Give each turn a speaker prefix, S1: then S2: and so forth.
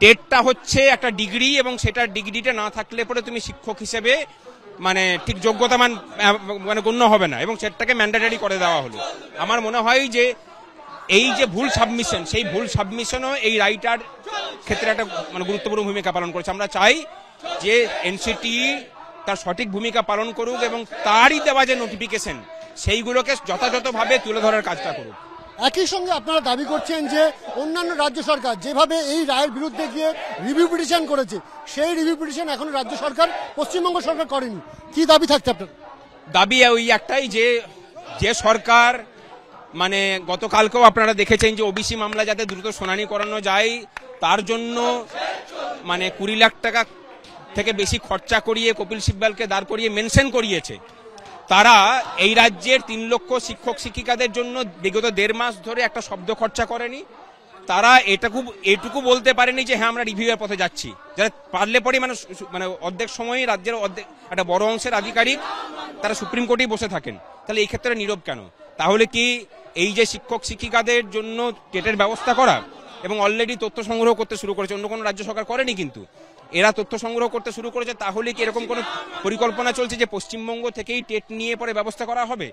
S1: টেটটা হচ্ছে একটা ডিগ্রি, এবং সেটার ডিগ্রিটা না থাকলে পরে তুমি শিক্ষক হিসেবে মানে ঠিক যোগ্যতামান মানে গণ্য হবে না, এবং সেটাকে ম্যান্ডেটরি করে দেওয়া হলো। আমার মনে হয় যে এই যে ভুল সাবমিশন, সেই ভুল সাবমিশনও এই রাইটার ক্ষেত্রে একটা মানে গুরুত্বপূর্ণ ভূমিকা পালন করেছে। আমরা চাই যে এনসিটি তার সঠিক ভূমিকা পালন করুক এবং তারই দেওয়া যে নোটিফিকেশন সেইগুলোকে যথাযথভাবে তুলে ধরার কাজটা করুক।
S2: একই সঙ্গে আপনারা দাবি করছেন যে অন্যান্য রাজ্য সরকার যেভাবে এই রায়ের বিরুদ্ধে গিয়ে রিভিউ পিটিশন করেছে, সেই রিভিউ পিটিশন এখনো রাজ্য সরকার, পশ্চিমবঙ্গ সরকার করেনি। কি দাবি থাকছে আপনার?
S1: দাবি ওই একটাই যে যে সরকার মানে গতকালকেও আপনারা দেখেছেন যে ওবিসি মামলা যাতে দ্রুত শুনানি করানো যায় তার জন্য মানে 20 লাখ টাকা থেকে বেশি খরচা করিয়ে কপিল সিব্বালকে দাঁড় করিয়ে মেনশন করিয়েছে। তারা এই রাজ্যের 3 লক্ষ শিক্ষক শিক্ষিকাদের জন্য বিগত 1.5 মাস ধরে একটা শব্দ খরচা করেনি। তারা এটুকু বলতে পারেনি যে হ্যাঁ আমরা রিভিউয়ের পথে যাচ্ছি, যারা পারলে পরে মানে অর্ধেক সময় রাজ্যের একটা বড় অংশের আধিকারিক তারা সুপ্রিম কোর্টেই বসে থাকেন। তাহলে এই ক্ষেত্রে নীরব কেন? তাহলে কি এই যে শিক্ষক শিক্ষিকাদের জন্য টেটের ব্যবস্থা করা এবং অলরেডি তথ্য সংগ্রহ করতে শুরু করেছে, অন্য কোনো রাজ্য সরকার করেনি, কিন্তু এরা তথ্য সংগ্রহ করতে শুরু করেছে, তাহলে কি এরকম কোনো পরিকল্পনা চলছে যে পশ্চিমবঙ্গ থেকেই টেট নিয়ে পরে ব্যবস্থা করা হবে?